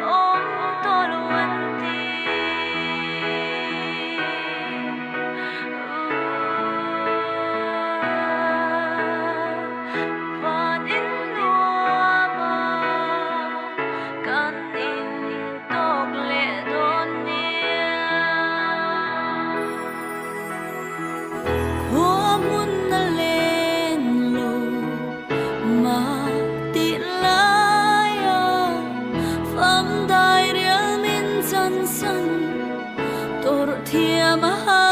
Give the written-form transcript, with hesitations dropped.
ôm tôi luôn tin và đến mùa màng cần in tóc lệ đón nia hoa muôn na lên lù mà tị lai phẩm đai riêng min chân sân tổ thiê mà